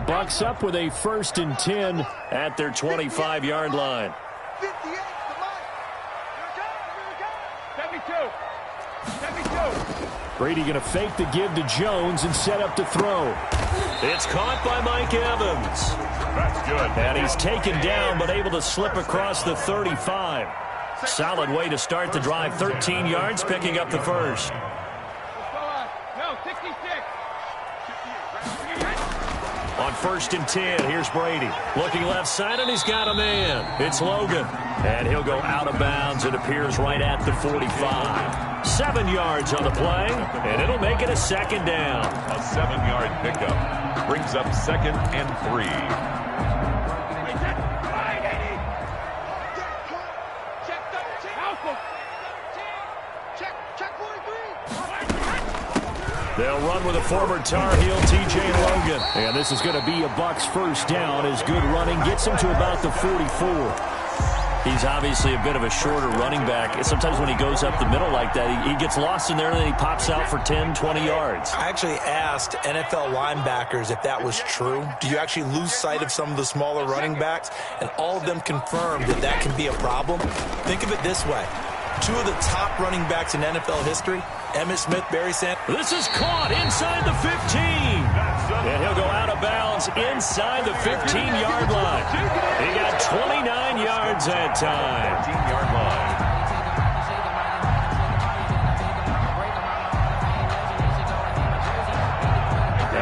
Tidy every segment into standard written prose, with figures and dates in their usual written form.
Bucs up with a 1st and 10 at their 25-yard line. 72. Brady going to fake the give to Jones and set up to throw. It's caught by Mike Evans. That's good. And he's taken down but able to slip across the 35. Solid way to start the drive. 13 yards, picking up the first. No, 66. On 1st and 10, here's Brady. Looking left side, and he's got a man. It's Logan. And he'll go out of bounds. It appears right at the 45. 7 yards on the play, and it'll make it a 2nd down. A 7-yard pickup brings up 2nd and 3. They'll run with a former Tar Heel, T.J. Logan. And this is going to be a Bucs 1st down as good running gets him to about the 44. He's obviously a bit of a shorter running back. Sometimes when he goes up the middle like that, he gets lost in there and then he pops out for 10, 20 yards. I actually asked NFL linebackers if that was true. Do you actually lose sight of some of the smaller running backs? And all of them confirmed that that can be a problem. Think of it this way. 2 of the top running backs in NFL history, Emmitt Smith, Barry Sanders. This is caught inside the 15. And he'll go out of bounds inside the 15-yard line. He got 29 yards that time. 15-yard line.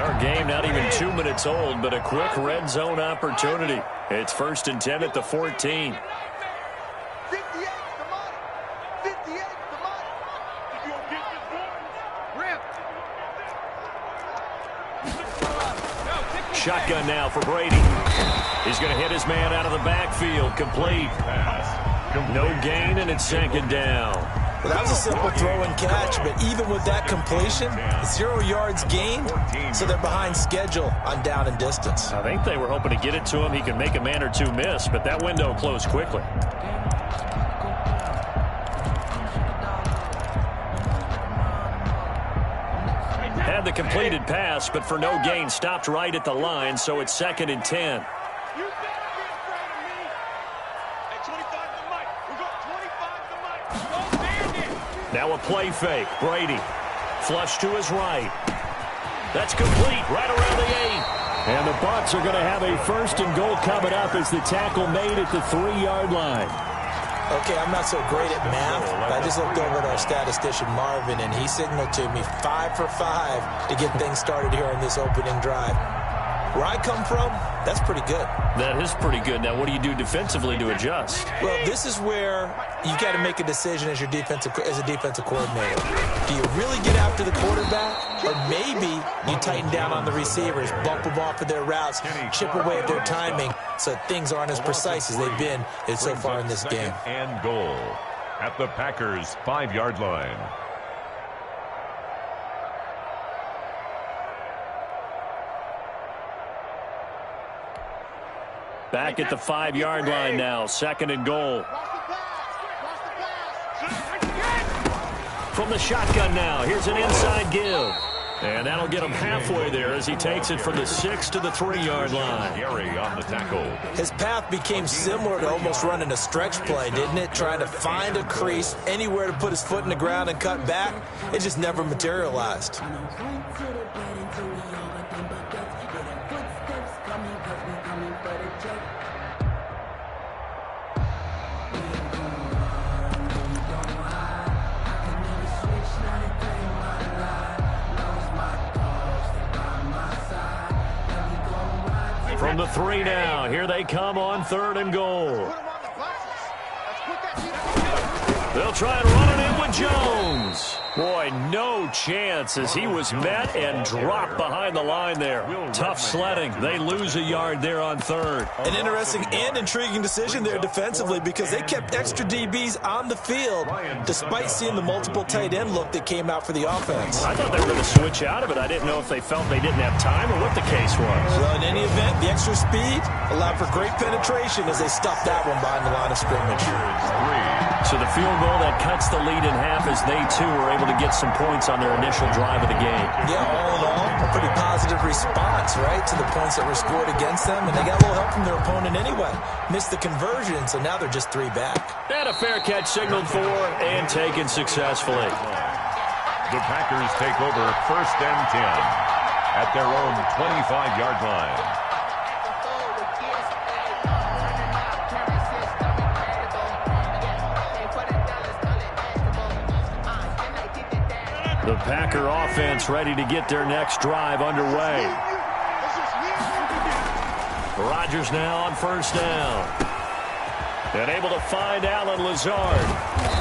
Our game not even 2 minutes old, but a quick red zone opportunity. It's 1st and 10 at the 14. Shotgun now for Brady. He's going to hit his man out of the backfield. Complete. No gain, and it's 2nd down. Well, that was a simple throw and catch, but even with that completion, 0 yards gained, so they're behind schedule on down and distance. I think they were hoping to get it to him. He can make a man or two miss, but that window closed quickly. Had the completed pass, but for no gain, stopped right at the line, so it's 2nd and 10. Now a play fake. Brady. Flush to his right. That's complete right around the 8. And the Bucs are going to have a 1st and goal coming up as the tackle made at the 3-yard line. Okay, I'm not so great at math, but I just looked over at our statistician, Marvin, and he signaled to me 5 for 5 to get things started here on this opening drive. Where I come from, that's pretty good. That is pretty good. Now, what do you do defensively to adjust? Well, this is where you got to make a decision as a defensive coordinator. Do you really get after the quarterback, or maybe you tighten down on the receivers, bump them off of their routes, chip away at their timing, so things aren't as precise as they've been so far in this game. And goal at the Packers' 5-yard line. Back at the 5-yard line now. 2nd and goal. From the shotgun now. Here's an inside give. And that'll get him halfway there as he takes it from the 6 to the 3-yard line. Gary on the tackle. His path became similar to almost running a stretch play, didn't it? Trying to find a crease, anywhere to put his foot in the ground and cut back. It just never materialized. From the 3 now. Here they come on 3rd and goal. They'll try and run it in with Jones. Boy, no chance as he was met and dropped behind the line there. Tough sledding. They lose a yard there on 3rd. An interesting and intriguing decision there defensively because they kept extra DBs on the field despite seeing the multiple tight end look that came out for the offense. I thought they were going to switch out of it. I didn't know if they felt they didn't have time or what the case was. Well, in any event, the extra speed allowed for great penetration as they stuffed that one behind the line of scrimmage. So the field goal that cuts the lead in half as they, too, were able to get some points on their initial drive of the game. Yeah, all in all, a pretty positive response, right, to the points that were scored against them. And they got a little help from their opponent anyway. Missed the conversion, so now they're just 3 back. And a fair catch signaled for and taken successfully. The Packers take over 1st and 10 at their own 25-yard line. The Packer offense ready to get their next drive underway. Rodgers now on 1st down. And able to find Allen Lazard.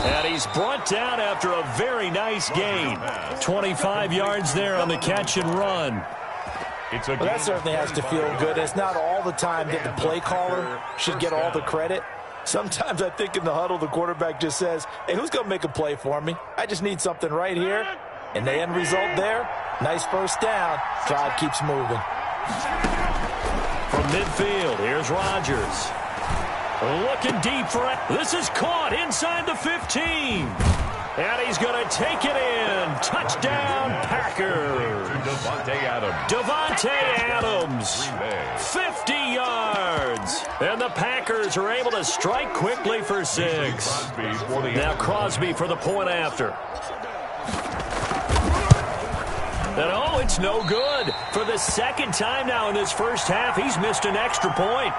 And he's brought down after a very nice gain. 25 yards there on the catch and run. Well, that certainly has to feel good. It's not all the time that the play caller should get all the credit. Sometimes I think in the huddle, the quarterback just says, hey, who's going to make a play for me? I just need something right here. And the end result there, nice 1st down. Drive keeps moving. From midfield, here's Rodgers. Looking deep for it. This is caught inside the 15. And he's going to take it in. Touchdown, Packers. Devontae Adams. 50 yards. And the Packers are able to strike quickly for 6. Now Crosby for the point after. And oh, it's no good. For the 2nd time now in this first half, he's missed an extra point.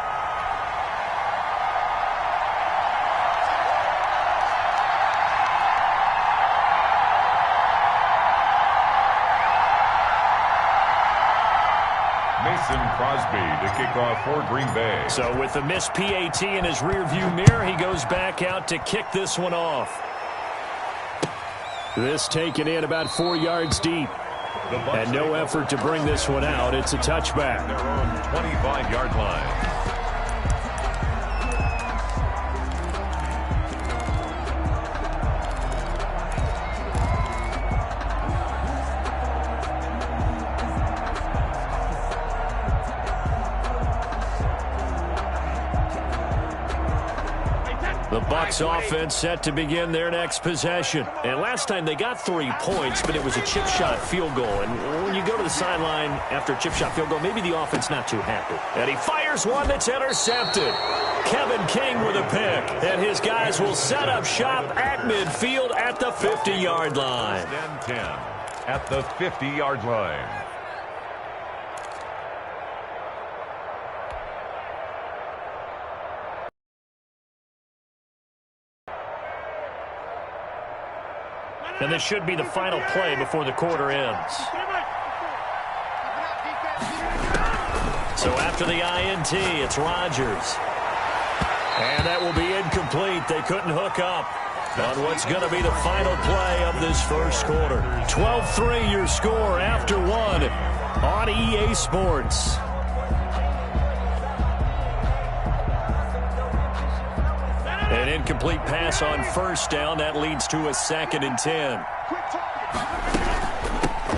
Crosby to kick off for Green Bay. So with the missed PAT in his rearview mirror, he goes back out to kick this one off. This taken in about 4 yards deep. And no effort to bring this one out. It's a touchback. Their own 25-yard line. The Bucs offense set to begin their next possession. And last time they got 3 points, but it was a chip shot field goal. And when you go to the sideline after a chip shot field goal, maybe the offense not too happy. And he fires one that's intercepted. Kevin King with a pick. And his guys will set up shop at midfield at the 50-yard line. 10 at the 50-yard line. And this should be the final play before the quarter ends. So after the INT, it's Rodgers. And that will be incomplete. They couldn't hook up on what's going to be the final play of this first quarter. 12-3 your score after 1 on EA Sports. An incomplete pass on 1st down. That leads to a 2nd and 10.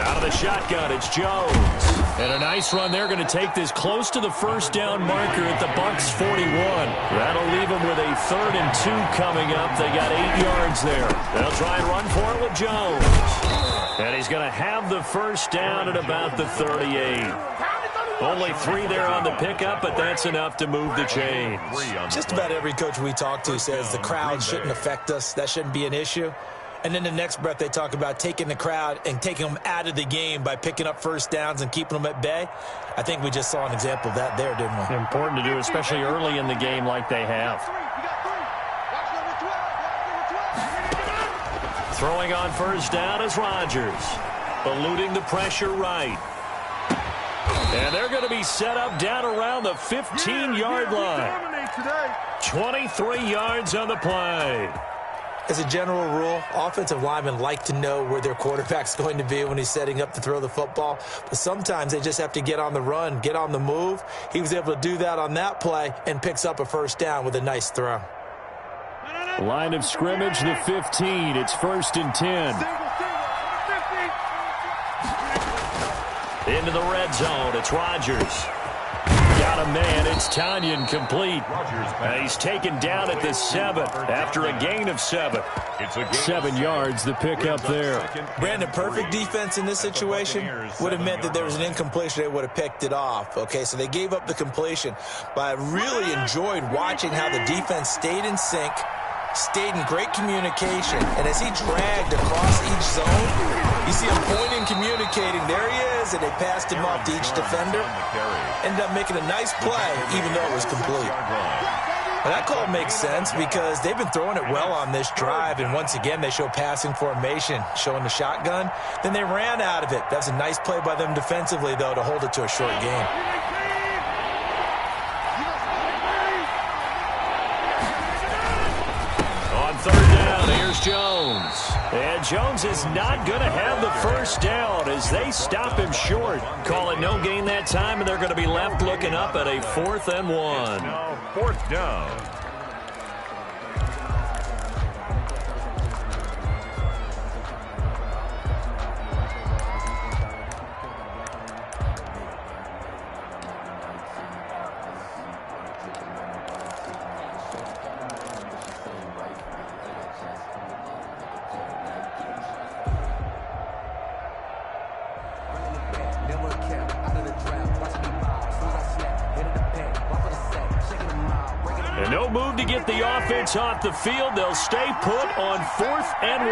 Out of the shotgun, it's Jones. And a nice run. They're going to take this close to the 1st down marker at the Bucs 41. That'll leave them with a 3rd and 2 coming up. They got 8 yards there. They'll try and run for it with Jones. And he's going to have the 1st down at about the 38. Only 3 there on the pickup, but that's enough to move the chains. Just about every coach we talk to says the crowd shouldn't affect us. That shouldn't be an issue. And then the next breath they talk about taking the crowd and taking them out of the game by picking up 1st downs and keeping them at bay. I think we just saw an example of that there, didn't we? Important to do, especially early in the game like they have. Throwing on 1st down is Rodgers. Eluding the pressure right. And they're going to be set up down around the 15-yard line. 23 yards on the play. As a general rule, offensive linemen like to know where their quarterback's going to be when he's setting up to throw the football. But sometimes they just have to get on the run, get on the move. He was able to do that on that play and picks up a 1st down with a nice throw. Line of scrimmage, the 15. It's 1st and 10. Into the red zone. It's Rodgers. Got him man. It's Tanyan complete. He's taken down at the 7 after a gain of 7. 7 yards, the pickup there. Brandon, perfect defense in this situation would have meant that there was an incompletion. They would have picked it off. Okay, so they gave up the completion. But I really enjoyed watching how the defense stayed in sync, stayed in great communication, and as he dragged across each zone, you see him pointing, communicating. There he is, and they passed him off to each defender. Ended up making a nice play, even though it was complete. And that call makes sense because they've been throwing it well on this drive, and once again, they show passing formation, showing the shotgun. Then they ran out of it. That's a nice play by them defensively, though, to hold it to a short game. Third down, here's Jones. And Jones is not going to have the first down as they stop him short. Call it no gain that time, and they're going to be left looking up at a 4th and 1. Now 4th down. No move to get the offense off the field. They'll stay put on 4th and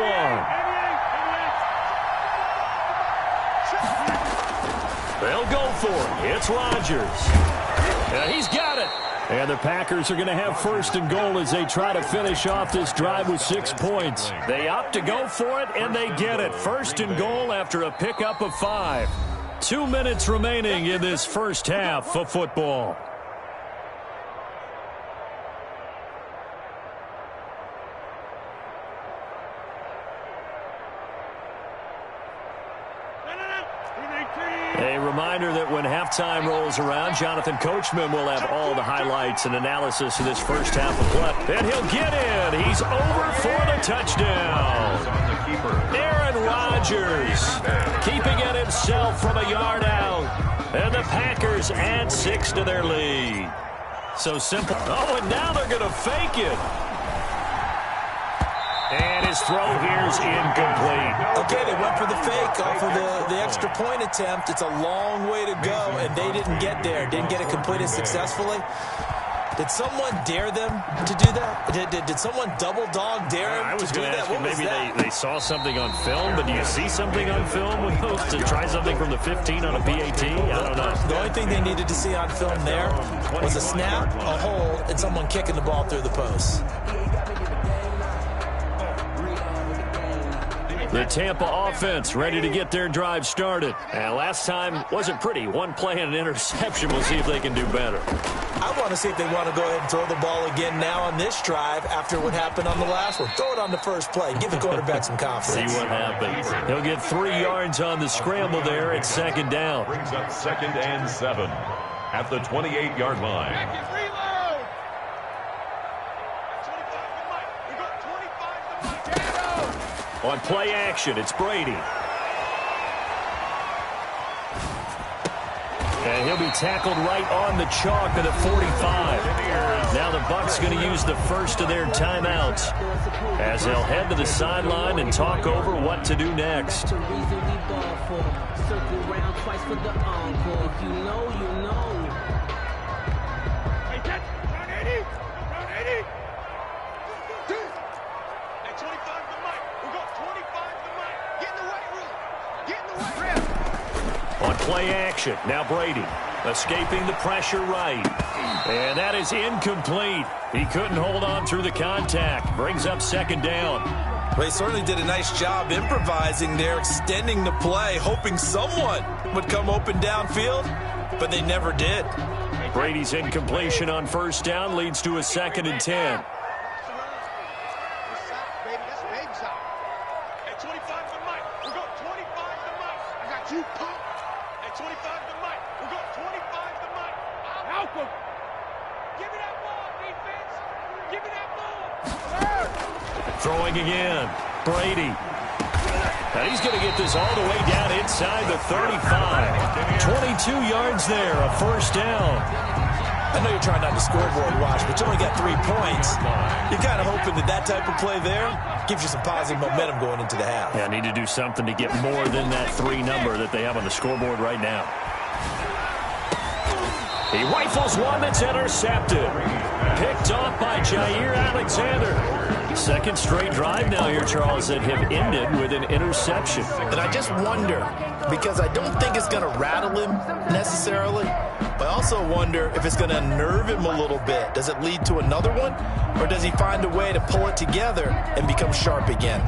1. They'll go for it. It's Rodgers. And he's got it. And the Packers are going to have 1st and goal as they try to finish off this drive with 6 points. They opt to go for it, and they get it. 1st and goal after a pickup of 5. 2 minutes remaining in this first half of football. A reminder that when halftime rolls around, Jonathan Coachman will have all the highlights and analysis of this first half of play. And he'll get in. He's over for the touchdown. Aaron Rodgers keeping it himself from a yard out. And the Packers add 6 to their lead. So simple. Oh, and now they're going to fake it. And his throw here's incomplete. Okay, they went for the fake off of the extra point attempt. It's a long way to go, and they didn't get there. Didn't get it completed successfully. Did someone dare them to do that? Did someone double dog dare them I was to do going to that? ask you, maybe they saw something on film, but do you see something on film to try something from the 15 on a PAT? I don't know. The only thing they needed to see on film there was a snap, a hold, and someone kicking the ball through the post. The Tampa offense ready to get their drive started. And last time wasn't pretty. One play and an interception. We'll see if they can do better. I want to see if they want to go ahead and throw the ball again now on this drive after what happened on the last one. Throw it on the first play. Give the quarterback some confidence. See what happens. He'll get 3 yards on the scramble there at 2nd down. Brings up 2nd and 7 at the 28-yard line. On play action, it's Brady. And he'll be tackled right on the chalk at the 45. Now the Bucs going to use the first of their timeouts as they'll head to the sideline and talk over what to do next. On play action, now Brady escaping the pressure right. And that is incomplete. He couldn't hold on through the contact. Brings up 2nd down. Well, he certainly did a nice job improvising there, extending the play, hoping someone would come open downfield, but they never did. Brady's incompletion on 1st down leads to a 2nd and 10. Throwing again, Brady. And he's going to get this all the way down inside the 35. 22 yards there, a 1st down. I know you're trying not to scoreboard watch, but you only got 3 points. You're kind of hoping that type of play there gives you some positive momentum going into the half. Yeah, need to do something to get more than that 3 number that they have on the scoreboard right now. He rifles one that's intercepted. Picked off by Jair Alexander. Second straight drive now here, Charles, that have ended with an interception. And I just wonder, because I don't think it's going to rattle him necessarily, but I also wonder if it's going to unnerve him a little bit. Does it lead to another one, or does he find a way to pull it together and become sharp again?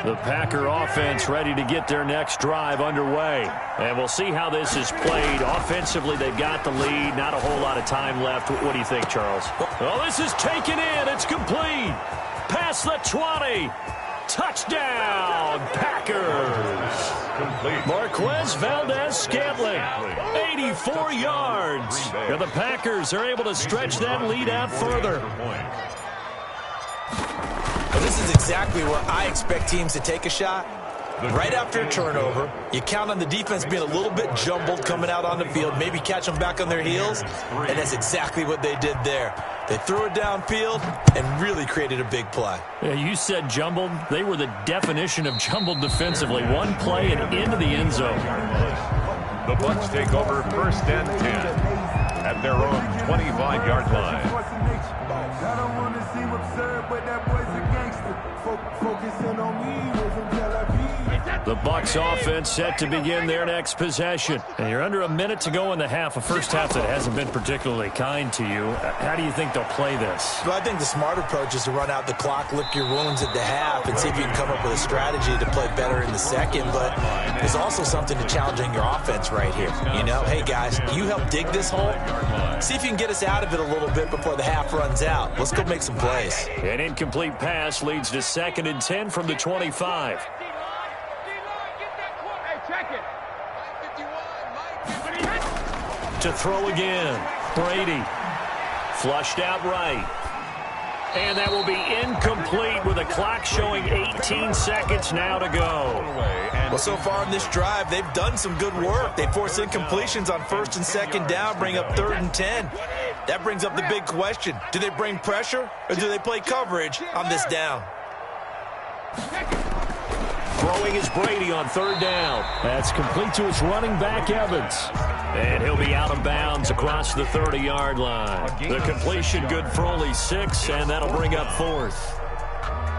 The Packer offense ready to get their next drive underway. And we'll see how this is played. Offensively, they've got the lead. Not a whole lot of time left. What do you think, Charles? Well, this is taken in. It's complete. Past the 20. Touchdown, Packers. Complete. Marquez Valdez-Scantling, 84 yards. And the Packers are able to stretch that lead out further. Well, this is exactly where I expect teams to take a shot. Right after a turnover, you count on the defense being a little bit jumbled coming out on the field, maybe catch them back on their heels, and that's exactly what they did there. They threw it downfield and really created a big play. Yeah, you said jumbled. They were the definition of jumbled defensively. One play and into the end zone. The Bucs take over 1st and 10 at their own 25-yard line. I don't want to seem absurd, but that boy's a gangster. Focusing on me wasn't Tel Aviv. The Bucs offense set to begin their next possession. And you're under a minute to go in the half, a first half that hasn't been particularly kind to you. How do you think they'll play this? Well, I think the smart approach is to run out the clock, lick your wounds at the half, and see if you can come up with a strategy to play better in the second. But there's also something to challenging your offense right here. You know, hey, guys, you help dig this hole. See if you can get us out of it a little bit before the half runs out. Let's go make some plays. An incomplete pass leads to 2nd and 10 from the 25. To throw again. Brady. Flushed out right. And that will be incomplete with the clock showing 18 seconds now to go. Well, so far in this drive, they've done some good work. They force incompletions on 1st and 2nd down, bring up 3rd and 10. That brings up the big question. Do they bring pressure or do they play coverage on this down? Throwing is Brady on 3rd down. That's complete to his running back, Evans. And he'll be out of bounds across the 30-yard line. The completion good for only 6, and that'll bring up 4th.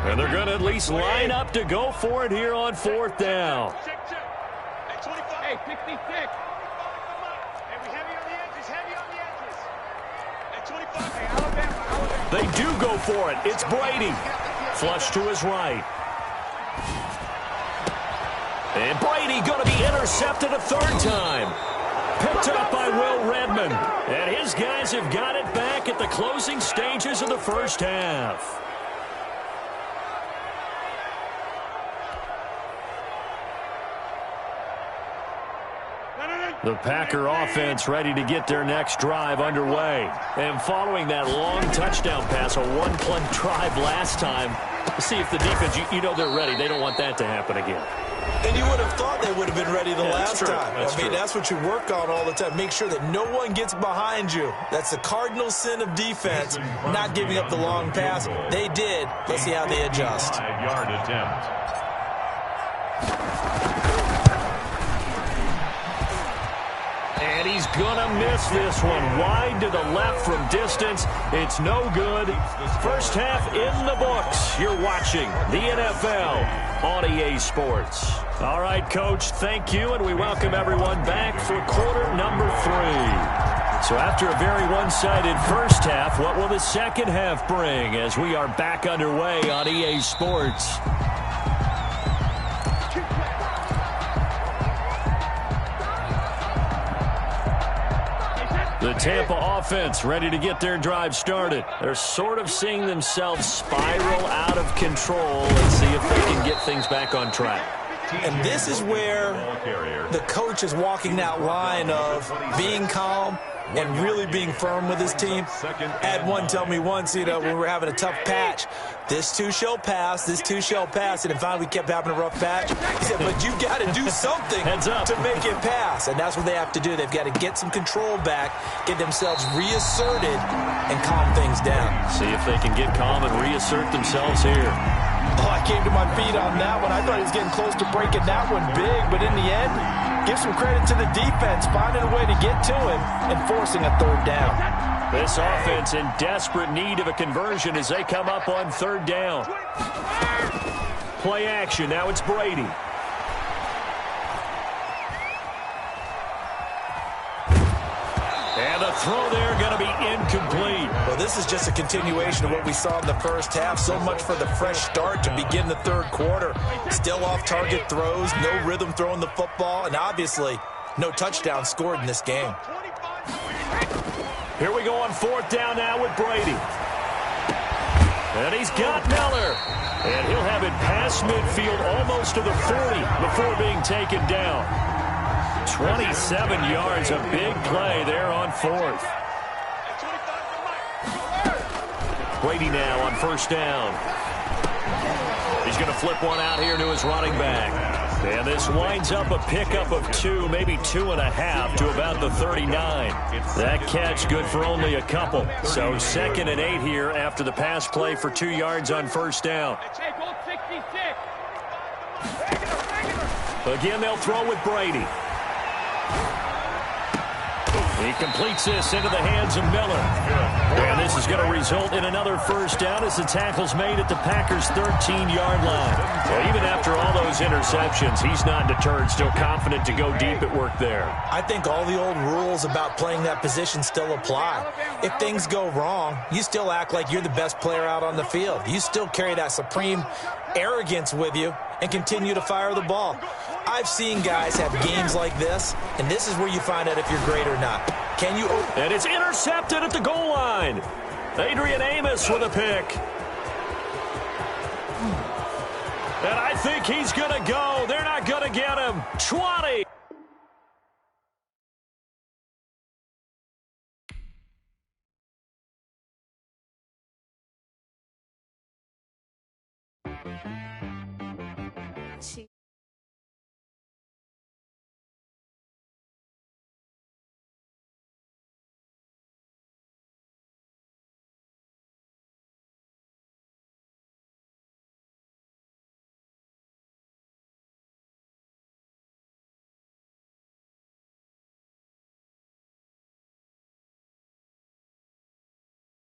And they're going to at least line up to go for it here on 4th down. Hey, 66. Hey, we heavy on the edges, heavy on the edges. At 25. Hey, Alabama. They do go for it. It's Brady. Flush to his right. And Brady going to be intercepted a 3rd time. Picked up by Will Redmond. And his guys have got it back at the closing stages of the first half. The Packer offense ready to get their next drive underway. And following that long touchdown pass, a one-play drive last time, see if the defense, you know they're ready. They don't want that to happen again. And you would have thought they would have been ready the last time. That's true. That's what you work on all the time. Make sure that no one gets behind you. That's the cardinal sin of defense, not giving up the long pass. They did. Let's see how they adjust. 5-yard attempt. And he's going to miss this one. Wide to the left from distance. It's no good. First half in the books. You're watching the NFL on EA Sports. All right, Coach, thank you, and we welcome everyone back for quarter number 3. So after a very one-sided first half, what will the second half bring as we are back underway on EA Sports? The Tampa offense ready to get their drive started. They're sort of seeing themselves spiral out of control. Let's see if they can get things back on track. And this is where the coach is walking that line of being calm and really being firm with his team. Had one tell me once, when we were having a tough patch, this too shall pass, this too shall pass. And finally we kept having a rough patch. He said, but you've got to do something to make it pass. And that's what they have to do. They've got to get some control back, get themselves reasserted, and calm things down. See if they can get calm and reassert themselves here. Oh, I came to my feet on that one. I thought he was getting close to breaking that one big, but in the end, give some credit to the defense, finding a way to get to him and forcing a third down. This offense in desperate need of a conversion as they come up on third down. Play action. Now it's Brady. And the throw there going to be incomplete. Well, this is just a continuation of what we saw in the first half. So much for the fresh start to begin the third quarter. Still off-target throws, no rhythm throwing the football, and obviously no touchdown scored in this game. Here we go on fourth down now with Brady. And he's got Miller. And he'll have it past midfield almost to the 40 before being taken down. 27 yards, a big play there on fourth. Brady now on first down. He's going to flip one out here to his running back. And this winds up a pickup of 2, maybe 2.5 to about the 39. That catch good for only a couple. So 2nd and 8 here after the pass play for 2 yards on first down. Again, they'll throw with Brady. He completes this into the hands of Miller. And this is going to result in another first down as the tackle's made at the Packers' 13-yard line. Well, even after all those interceptions, he's not deterred, still confident to go deep at work there. I think all the old rules about playing that position still apply. If things go wrong, you still act like you're the best player out on the field. You still carry that supreme arrogance with you and continue to fire the ball. I've seen guys have games like this, and this is where you find out if you're great or not. Can you... And it's intercepted at the goal line. Adrian Amos with a pick. And I think he's going to go. They're not going to get him. 20.